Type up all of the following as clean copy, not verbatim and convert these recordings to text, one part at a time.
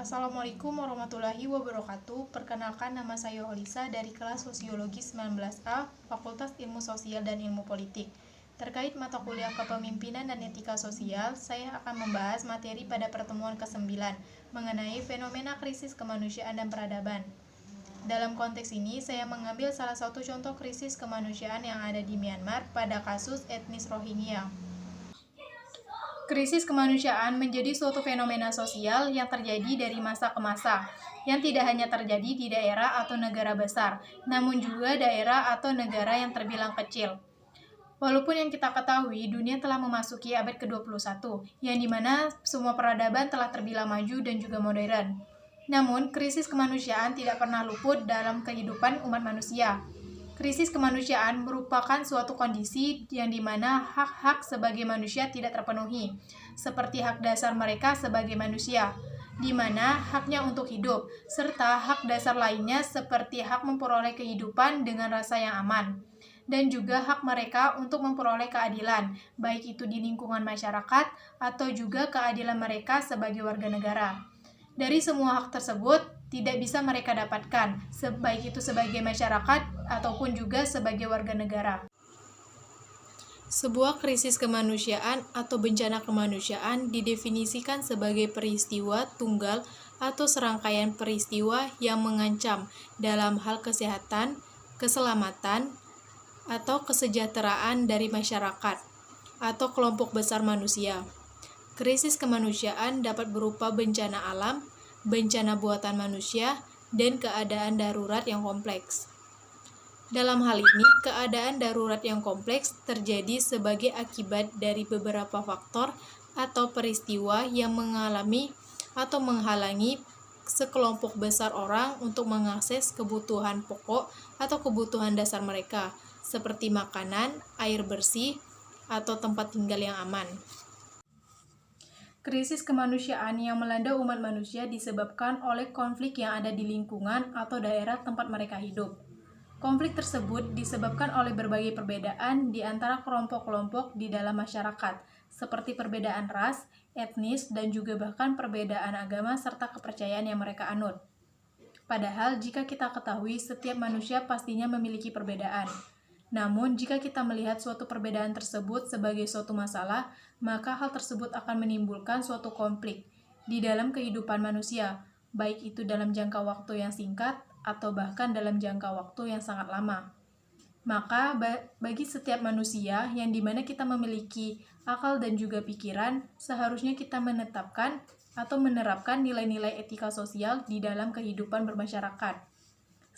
Assalamualaikum warahmatullahi wabarakatuh. Perkenalkan, nama saya Olisa dari kelas Sosiologi 19A, Fakultas Ilmu Sosial dan Ilmu Politik. Terkait mata kuliah Kepemimpinan dan Etika Sosial, saya akan membahas materi pada pertemuan ke-9 mengenai fenomena krisis kemanusiaan dan peradaban. Dalam konteks ini, saya mengambil salah satu contoh krisis kemanusiaan yang ada di Myanmar pada kasus etnis Rohingya. Krisis kemanusiaan menjadi suatu fenomena sosial yang terjadi dari masa ke masa, yang tidak hanya terjadi di daerah atau negara besar, namun juga daerah atau negara yang terbilang kecil. Walaupun yang kita ketahui, dunia telah memasuki abad ke-21, yang dimana semua peradaban telah terbilang maju dan juga modern. Namun, krisis kemanusiaan tidak pernah luput dalam kehidupan umat manusia. Krisis kemanusiaan merupakan suatu kondisi yang dimana hak-hak sebagai manusia tidak terpenuhi, seperti hak dasar mereka sebagai manusia, di mana haknya untuk hidup, serta hak dasar lainnya seperti hak memperoleh kehidupan dengan rasa yang aman, dan juga hak mereka untuk memperoleh keadilan, baik itu di lingkungan masyarakat atau juga keadilan mereka sebagai warga negara. Dari semua hak tersebut, tidak bisa mereka dapatkan, baik itu sebagai masyarakat ataupun juga sebagai warga negara. Sebuah krisis kemanusiaan atau bencana kemanusiaan didefinisikan sebagai peristiwa tunggal atau serangkaian peristiwa yang mengancam dalam hal kesehatan, keselamatan, atau kesejahteraan dari masyarakat atau kelompok besar manusia. Krisis kemanusiaan dapat berupa bencana alam, bencana buatan manusia, dan keadaan darurat yang kompleks. Dalam hal ini, keadaan darurat yang kompleks terjadi sebagai akibat dari beberapa faktor atau peristiwa yang mengalami atau menghalangi sekelompok besar orang untuk mengakses kebutuhan pokok atau kebutuhan dasar mereka, seperti makanan, air bersih, atau tempat tinggal yang aman. Krisis kemanusiaan yang melanda umat manusia disebabkan oleh konflik yang ada di lingkungan atau daerah tempat mereka hidup. Konflik tersebut disebabkan oleh berbagai perbedaan di antara kelompok-kelompok di dalam masyarakat, seperti perbedaan ras, etnis, dan juga bahkan perbedaan agama serta kepercayaan yang mereka anut. Padahal, jika kita ketahui, setiap manusia pastinya memiliki perbedaan. Namun, jika kita melihat suatu perbedaan tersebut sebagai suatu masalah, maka hal tersebut akan menimbulkan suatu konflik di dalam kehidupan manusia, baik itu dalam jangka waktu yang singkat atau bahkan dalam jangka waktu yang sangat lama. Maka, bagi setiap manusia yang dimana kita memiliki akal dan juga pikiran, seharusnya kita menetapkan atau menerapkan nilai-nilai etika sosial di dalam kehidupan bermasyarakat,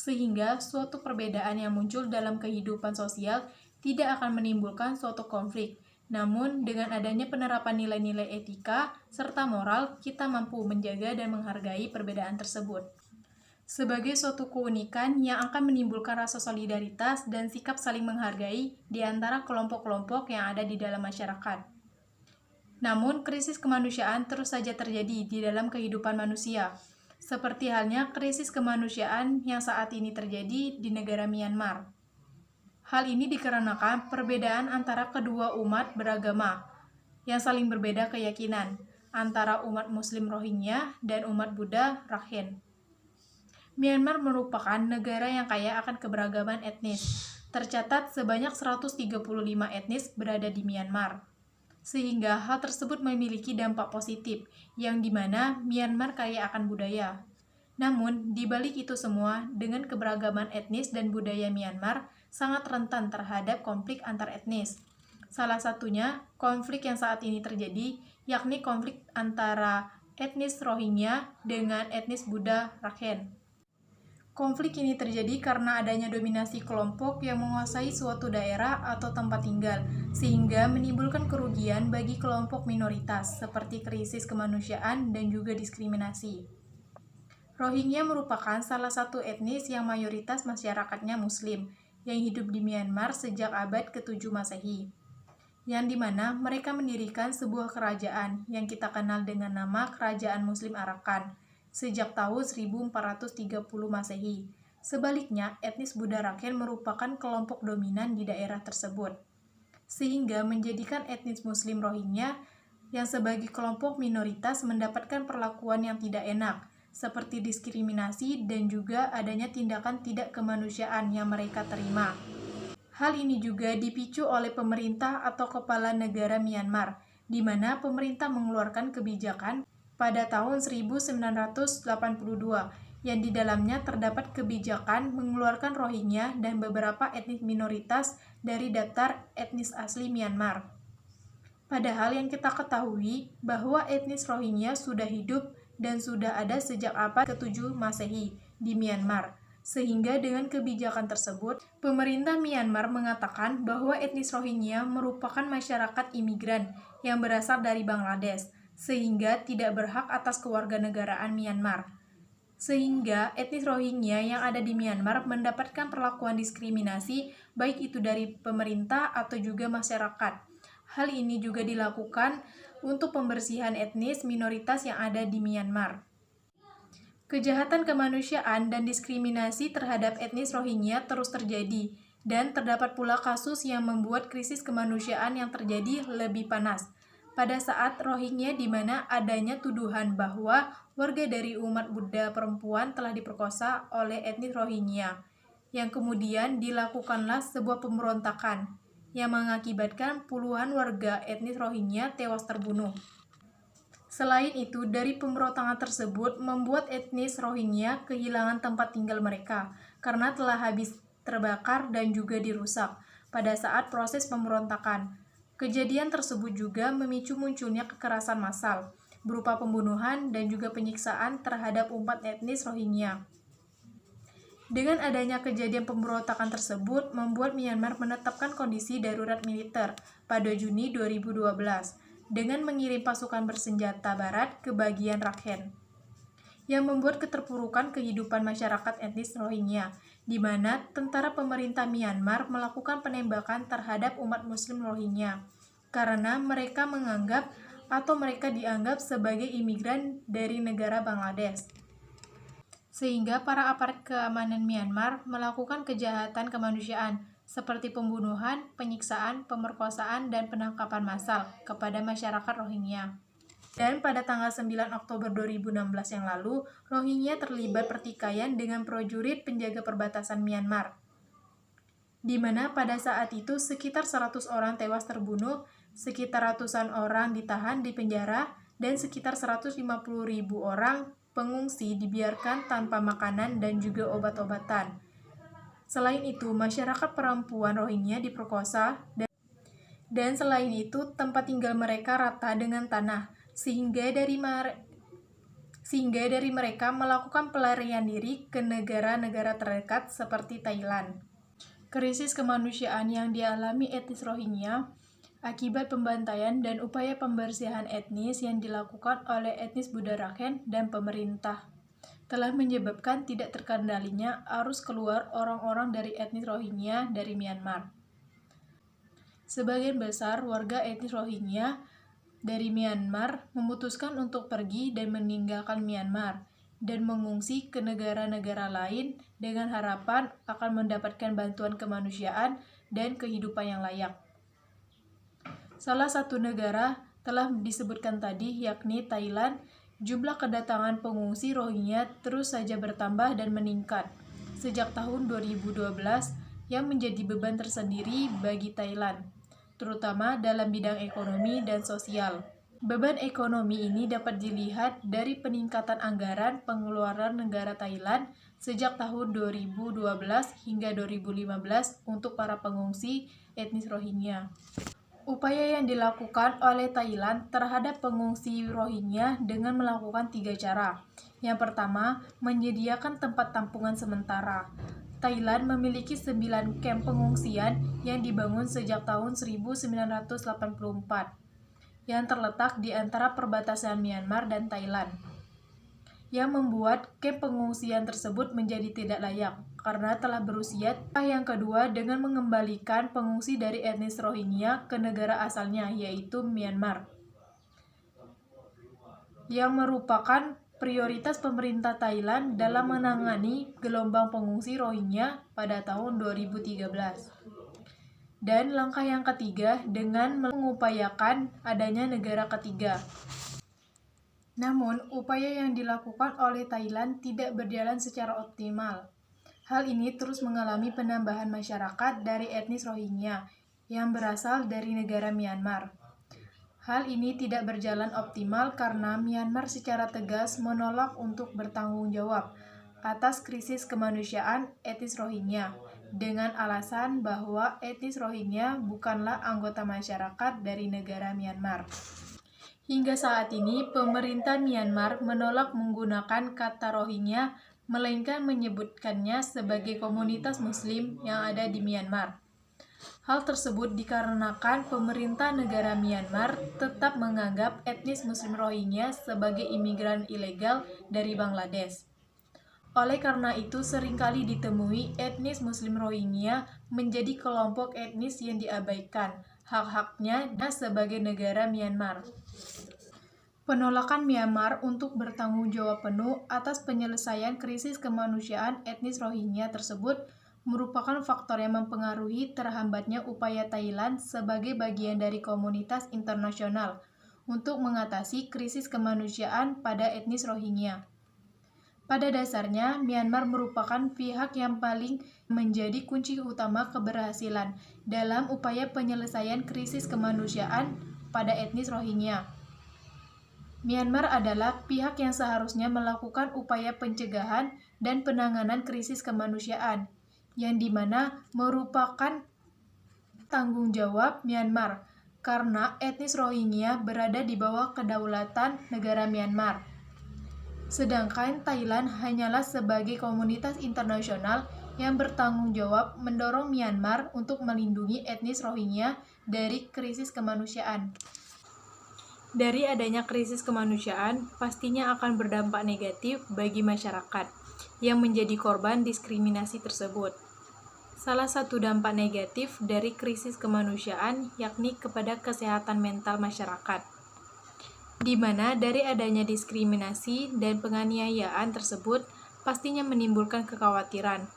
sehingga suatu perbedaan yang muncul dalam kehidupan sosial tidak akan menimbulkan suatu konflik. Namun, dengan adanya penerapan nilai-nilai etika serta moral, kita mampu menjaga dan menghargai perbedaan tersebut sebagai suatu keunikan yang akan menimbulkan rasa solidaritas dan sikap saling menghargai di antara kelompok-kelompok yang ada di dalam masyarakat. Namun, krisis kemanusiaan terus saja terjadi di dalam kehidupan manusia, seperti halnya krisis kemanusiaan yang saat ini terjadi di negara Myanmar. Hal ini dikarenakan perbedaan antara kedua umat beragama yang saling berbeda keyakinan antara umat Muslim Rohingya dan umat Buddha Rakhine. Myanmar merupakan negara yang kaya akan keberagaman etnis. Tercatat sebanyak 135 etnis berada di Myanmar, sehingga hal tersebut memiliki dampak positif, yang dimana Myanmar kaya akan budaya. Namun, di balik itu semua, dengan keberagaman etnis dan budaya Myanmar sangat rentan terhadap konflik antar etnis. Salah satunya, konflik yang saat ini terjadi, yakni konflik antara etnis Rohingya dengan etnis Buddha Rakhine. Konflik ini terjadi karena adanya dominasi kelompok yang menguasai suatu daerah atau tempat tinggal, sehingga menimbulkan kerugian bagi kelompok minoritas, seperti krisis kemanusiaan dan juga diskriminasi. Rohingya merupakan salah satu etnis yang mayoritas masyarakatnya Muslim, yang hidup di Myanmar sejak abad ke-7 Masehi, yang dimana mereka mendirikan sebuah kerajaan yang kita kenal dengan nama Kerajaan Muslim Arakan, sejak tahun 1430 Masehi. Sebaliknya, etnis Buddha Rakhine merupakan kelompok dominan di daerah tersebut, sehingga menjadikan etnis Muslim Rohingya yang sebagai kelompok minoritas mendapatkan perlakuan yang tidak enak, seperti diskriminasi dan juga adanya tindakan tidak kemanusiaan yang mereka terima. Hal ini juga dipicu oleh pemerintah atau kepala negara Myanmar, di mana pemerintah mengeluarkan kebijakan pada tahun 1982 yang di dalamnya terdapat kebijakan mengeluarkan Rohingya dan beberapa etnis minoritas dari daftar etnis asli Myanmar. Padahal yang kita ketahui bahwa etnis Rohingya sudah hidup dan sudah ada sejak abad ke-7 Masehi di Myanmar. Sehingga dengan kebijakan tersebut, pemerintah Myanmar mengatakan bahwa etnis Rohingya merupakan masyarakat imigran yang berasal dari Bangladesh, sehingga tidak berhak atas kewarganegaraan Myanmar. Sehingga etnis Rohingya yang ada di Myanmar mendapatkan perlakuan diskriminasi baik itu dari pemerintah atau juga masyarakat. Hal ini juga dilakukan untuk pembersihan etnis minoritas yang ada di Myanmar. Kejahatan kemanusiaan dan diskriminasi terhadap etnis Rohingya terus terjadi, dan terdapat pula kasus yang membuat krisis kemanusiaan yang terjadi lebih panas. Pada saat Rohingya di mana adanya tuduhan bahwa warga dari umat Buddha perempuan telah diperkosa oleh etnis Rohingya, yang kemudian dilakukanlah sebuah pemberontakan yang mengakibatkan puluhan warga etnis Rohingya tewas terbunuh. Selain itu, dari pemberontakan tersebut membuat etnis Rohingya kehilangan tempat tinggal mereka karena telah habis terbakar dan juga dirusak pada saat proses pemberontakan. Kejadian tersebut juga memicu munculnya kekerasan massal berupa pembunuhan dan juga penyiksaan terhadap umat etnis Rohingya. Dengan adanya kejadian pemberontakan tersebut, membuat Myanmar menetapkan kondisi darurat militer pada Juni 2012 dengan mengirim pasukan bersenjata barat ke bagian Rakhine, yang membuat keterpurukan kehidupan masyarakat etnis Rohingya, di mana tentara pemerintah Myanmar melakukan penembakan terhadap umat Muslim Rohingya karena mereka menganggap atau mereka dianggap sebagai imigran dari negara Bangladesh. Sehingga para aparat keamanan Myanmar melakukan kejahatan kemanusiaan seperti pembunuhan, penyiksaan, pemerkosaan, dan penangkapan massal kepada masyarakat Rohingya. Dan pada tanggal 9 Oktober 2016 yang lalu, Rohingya terlibat pertikaian dengan prajurit penjaga perbatasan Myanmar, di mana pada saat itu sekitar 100 orang tewas terbunuh, sekitar ratusan orang ditahan di penjara, dan sekitar 150.000 orang pengungsi dibiarkan tanpa makanan dan juga obat-obatan. Selain itu, masyarakat perempuan Rohingya diperkosa dan selain itu tempat tinggal mereka rata dengan tanah, sehingga dari mereka melakukan pelarian diri ke negara-negara terdekat seperti Thailand. Krisis kemanusiaan yang dialami etnis Rohingya akibat pembantaian dan upaya pembersihan etnis yang dilakukan oleh etnis Buddha Rakhine dan pemerintah telah menyebabkan tidak terkendalinya arus keluar orang-orang dari etnis Rohingya dari Myanmar. Sebagian besar warga etnis Rohingya dari Myanmar memutuskan untuk pergi dan meninggalkan Myanmar dan mengungsi ke negara-negara lain dengan harapan akan mendapatkan bantuan kemanusiaan dan kehidupan yang layak. Salah satu negara telah disebutkan tadi, yakni Thailand. Jumlah kedatangan pengungsi Rohingya terus saja bertambah dan meningkat sejak tahun 2012 yang menjadi beban tersendiri bagi Thailand, terutama dalam bidang ekonomi dan sosial. Beban ekonomi ini dapat dilihat dari peningkatan anggaran pengeluaran negara Thailand sejak tahun 2012 hingga 2015 untuk para pengungsi etnis Rohingya. Upaya yang dilakukan oleh Thailand terhadap pengungsi Rohingya dengan melakukan 3 cara. Yang pertama, menyediakan tempat tampungan sementara. Thailand memiliki 9 kamp pengungsian yang dibangun sejak tahun 1984, yang terletak di antara perbatasan Myanmar dan Thailand, yang membuat kamp pengungsian tersebut menjadi tidak layak karena telah berusia. Yang kedua, dengan mengembalikan pengungsi dari etnis Rohingya ke negara asalnya, yaitu Myanmar, yang merupakan prioritas pemerintah Thailand dalam menangani gelombang pengungsi Rohingya pada tahun 2013. Dan langkah yang ketiga, dengan mengupayakan adanya negara ketiga. Namun, upaya yang dilakukan oleh Thailand tidak berjalan secara optimal. Hal ini terus mengalami penambahan masyarakat dari etnis Rohingya yang berasal dari negara Myanmar. Hal ini tidak berjalan optimal karena Myanmar secara tegas menolak untuk bertanggung jawab atas krisis kemanusiaan etnis Rohingya dengan alasan bahwa etnis Rohingya bukanlah anggota masyarakat dari negara Myanmar. Hingga saat ini, pemerintah Myanmar menolak menggunakan kata Rohingya, melainkan menyebutkannya sebagai komunitas Muslim yang ada di Myanmar. Hal tersebut dikarenakan pemerintah negara Myanmar tetap menganggap etnis Muslim Rohingya sebagai imigran ilegal dari Bangladesh. Oleh karena itu, seringkali ditemui etnis Muslim Rohingya menjadi kelompok etnis yang diabaikan hak-haknya sebagai negara Myanmar. Penolakan Myanmar untuk bertanggung jawab penuh atas penyelesaian krisis kemanusiaan etnis Rohingya tersebut merupakan faktor yang mempengaruhi terhambatnya upaya Thailand sebagai bagian dari komunitas internasional untuk mengatasi krisis kemanusiaan pada etnis Rohingya. Pada dasarnya, Myanmar merupakan pihak yang paling menjadi kunci utama keberhasilan dalam upaya penyelesaian krisis kemanusiaan pada etnis Rohingya. Myanmar adalah pihak yang seharusnya melakukan upaya pencegahan dan penanganan krisis kemanusiaan, yang dimana merupakan tanggung jawab Myanmar, karena etnis Rohingya berada di bawah kedaulatan negara Myanmar. Sedangkan Thailand hanyalah sebagai komunitas internasional yang bertanggung jawab mendorong Myanmar untuk melindungi etnis Rohingya dari krisis kemanusiaan. Dari adanya krisis kemanusiaan, pastinya akan berdampak negatif bagi masyarakat yang menjadi korban diskriminasi tersebut. Salah satu dampak negatif dari krisis kemanusiaan yakni kepada kesehatan mental masyarakat, di mana dari adanya diskriminasi dan penganiayaan tersebut pastinya menimbulkan kekhawatiran,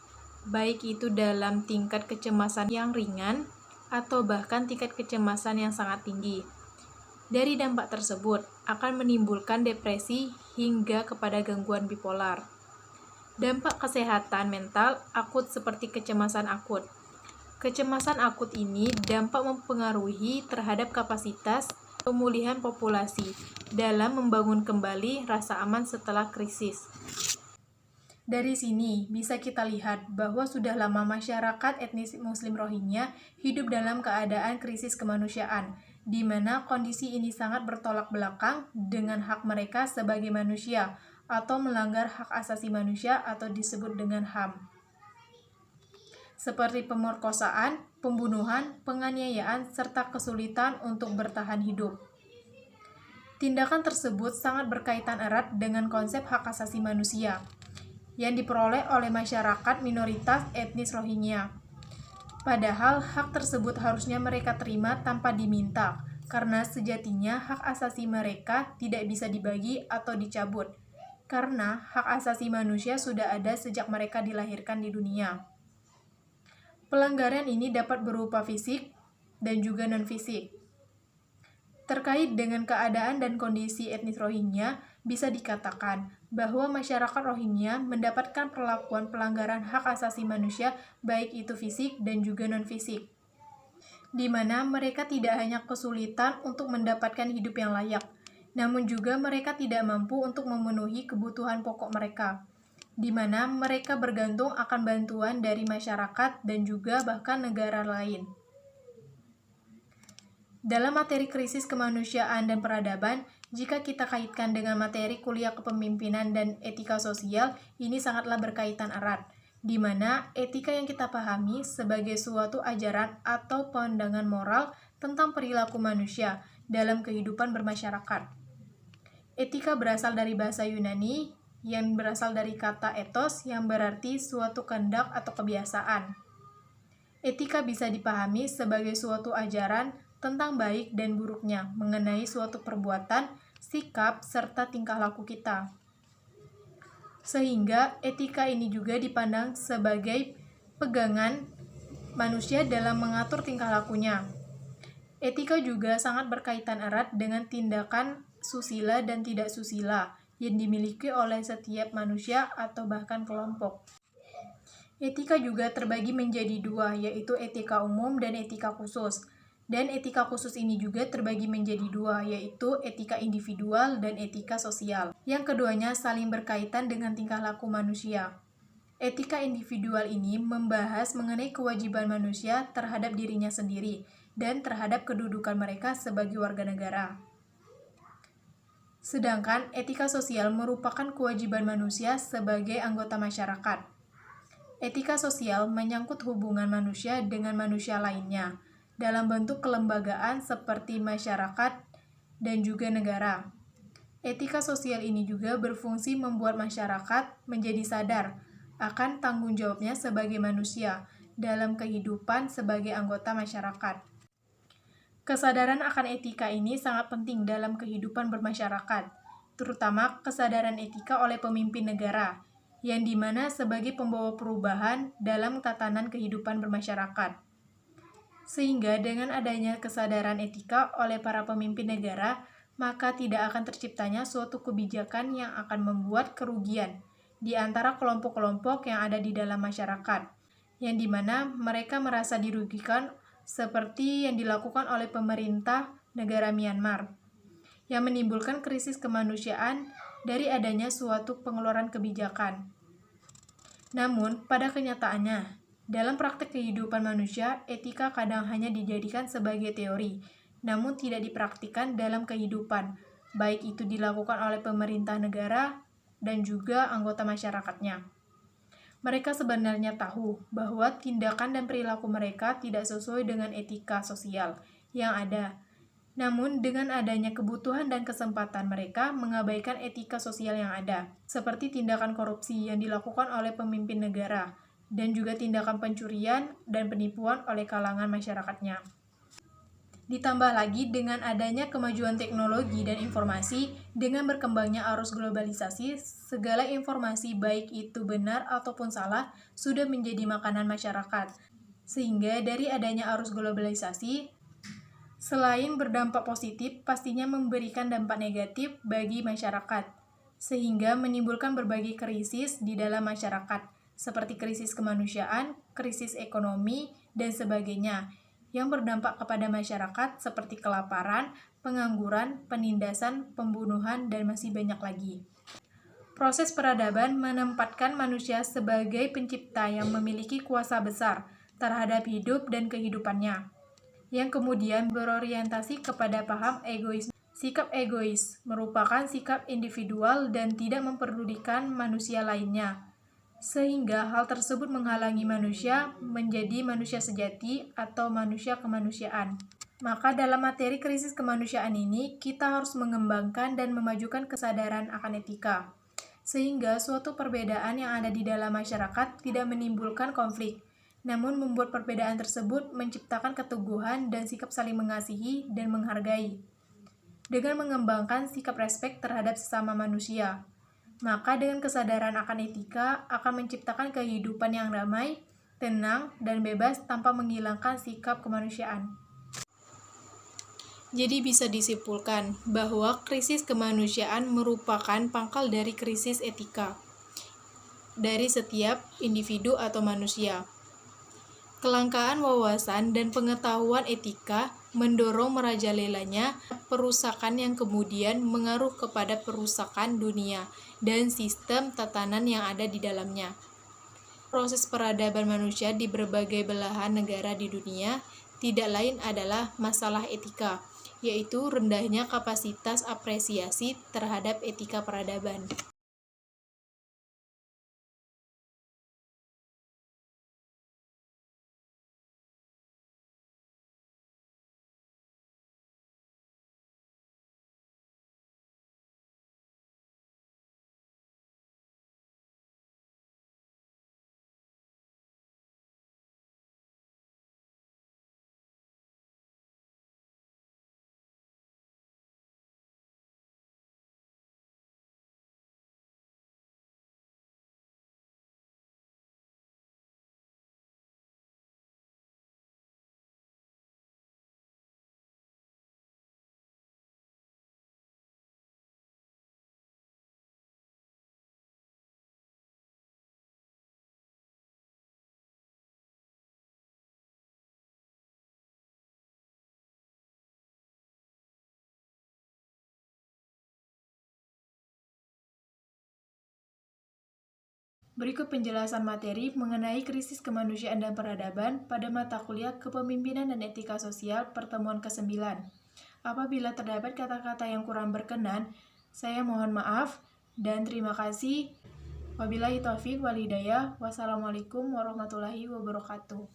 baik itu dalam tingkat kecemasan yang ringan atau bahkan tingkat kecemasan yang sangat tinggi. Dari dampak tersebut akan menimbulkan depresi hingga kepada gangguan bipolar. Dampak kesehatan mental akut seperti kecemasan akut. Kecemasan akut ini dampak mempengaruhi terhadap kapasitas pemulihan populasi dalam membangun kembali rasa aman setelah krisis. Dari sini bisa kita lihat bahwa sudah lama masyarakat etnis Muslim Rohingya hidup dalam keadaan krisis kemanusiaan, di mana kondisi ini sangat bertolak belakang dengan hak mereka sebagai manusia atau melanggar hak asasi manusia atau disebut dengan HAM. Seperti pemerkosaan, pembunuhan, penganiayaan, serta kesulitan untuk bertahan hidup. Tindakan tersebut sangat berkaitan erat dengan konsep hak asasi manusia yang diperoleh oleh masyarakat minoritas etnis Rohingya. Padahal hak tersebut harusnya mereka terima tanpa diminta, karena sejatinya hak asasi mereka tidak bisa dibagi atau dicabut, karena hak asasi manusia sudah ada sejak mereka dilahirkan di dunia. Pelanggaran ini dapat berupa fisik dan juga non-fisik. Terkait dengan keadaan dan kondisi etnis Rohingya, bisa dikatakan bahwa masyarakat Rohingya mendapatkan perlakuan pelanggaran hak asasi manusia baik itu fisik dan juga non-fisik, di mana mereka tidak hanya kesulitan untuk mendapatkan hidup yang layak, namun juga mereka tidak mampu untuk memenuhi kebutuhan pokok mereka, di mana mereka bergantung akan bantuan dari masyarakat dan juga bahkan negara lain. Dalam materi krisis kemanusiaan dan peradaban, jika kita kaitkan dengan materi kuliah kepemimpinan dan etika sosial, ini sangatlah berkaitan erat, di mana etika yang kita pahami sebagai suatu ajaran atau pandangan moral tentang perilaku manusia dalam kehidupan bermasyarakat. Etika berasal dari bahasa Yunani yang berasal dari kata ethos yang berarti suatu kehendak atau kebiasaan. Etika bisa dipahami sebagai suatu ajaran tentang baik dan buruknya mengenai suatu perbuatan, sikap, serta tingkah laku kita. Sehingga etika ini juga dipandang sebagai pegangan manusia dalam mengatur tingkah lakunya. Etika juga sangat berkaitan erat dengan tindakan susila dan tidak susila yang dimiliki oleh setiap manusia atau bahkan kelompok. Etika juga terbagi menjadi dua, yaitu etika umum dan etika khusus. Dan etika khusus ini juga terbagi menjadi dua, yaitu etika individual dan etika sosial. Yang keduanya saling berkaitan dengan tingkah laku manusia. Etika individual ini membahas mengenai kewajiban manusia terhadap dirinya sendiri dan terhadap kedudukan mereka sebagai warga negara. Sedangkan etika sosial merupakan kewajiban manusia sebagai anggota masyarakat. Etika sosial menyangkut hubungan manusia dengan manusia lainnya dalam bentuk kelembagaan seperti masyarakat dan juga negara. Etika sosial ini juga berfungsi membuat masyarakat menjadi sadar akan tanggung jawabnya sebagai manusia dalam kehidupan sebagai anggota masyarakat. Kesadaran akan etika ini sangat penting dalam kehidupan bermasyarakat, terutama kesadaran etika oleh pemimpin negara, yang dimana sebagai pembawa perubahan dalam tatanan kehidupan bermasyarakat. Sehingga dengan adanya kesadaran etika oleh para pemimpin negara, maka tidak akan terciptanya suatu kebijakan yang akan membuat kerugian di antara kelompok-kelompok yang ada di dalam masyarakat, yang dimana mereka merasa dirugikan seperti yang dilakukan oleh pemerintah negara Myanmar, yang menimbulkan krisis kemanusiaan dari adanya suatu pengeluaran kebijakan. Namun, pada kenyataannya, dalam praktek kehidupan manusia, etika kadang hanya dijadikan sebagai teori, namun tidak dipraktikkan dalam kehidupan, baik itu dilakukan oleh pemerintah negara dan juga anggota masyarakatnya. Mereka sebenarnya tahu bahwa tindakan dan perilaku mereka tidak sesuai dengan etika sosial yang ada. Namun, dengan adanya kebutuhan dan kesempatan mereka mengabaikan etika sosial yang ada, seperti tindakan korupsi yang dilakukan oleh pemimpin negara, dan juga tindakan pencurian dan penipuan oleh kalangan masyarakatnya. Ditambah lagi dengan adanya kemajuan teknologi dan informasi, dengan berkembangnya arus globalisasi, segala informasi baik itu benar ataupun salah sudah menjadi makanan masyarakat. Sehingga dari adanya arus globalisasi, selain berdampak positif, pastinya memberikan dampak negatif bagi masyarakat, sehingga menimbulkan berbagai krisis di dalam masyarakat, seperti krisis kemanusiaan, krisis ekonomi, dan sebagainya, yang berdampak kepada masyarakat seperti kelaparan, pengangguran, penindasan, pembunuhan, dan masih banyak lagi. Proses peradaban menempatkan manusia sebagai pencipta yang memiliki kuasa besar terhadap hidup dan kehidupannya, yang kemudian berorientasi kepada paham egois. Sikap egois merupakan sikap individual dan tidak memperdulikan manusia lainnya, sehingga hal tersebut menghalangi manusia menjadi manusia sejati atau manusia kemanusiaan. Maka dalam materi krisis kemanusiaan ini, kita harus mengembangkan dan memajukan kesadaran akan etika, sehingga suatu perbedaan yang ada di dalam masyarakat tidak menimbulkan konflik, namun membuat perbedaan tersebut menciptakan keteguhan dan sikap saling mengasihi dan menghargai, dengan mengembangkan sikap respek terhadap sesama manusia. Maka dengan kesadaran akan etika akan menciptakan kehidupan yang damai, tenang, dan bebas tanpa menghilangkan sikap kemanusiaan. Jadi bisa disimpulkan bahwa krisis kemanusiaan merupakan pangkal dari krisis etika dari setiap individu atau manusia. Kelangkaan wawasan dan pengetahuan etika mendorong merajalelanya perusakan yang kemudian mengaruh kepada perusakan dunia dan sistem tatanan yang ada di dalamnya. Proses peradaban manusia di berbagai belahan negara di dunia tidak lain adalah masalah etika, yaitu rendahnya kapasitas apresiasi terhadap etika peradaban. Berikut penjelasan materi mengenai krisis kemanusiaan dan peradaban pada mata kuliah Kepemimpinan dan Etika Sosial pertemuan ke-9. Apabila terdapat kata-kata yang kurang berkenan, saya mohon maaf dan terima kasih. Wabillahi taufiq wal hidayah. Wassalamualaikum warahmatullahi wabarakatuh.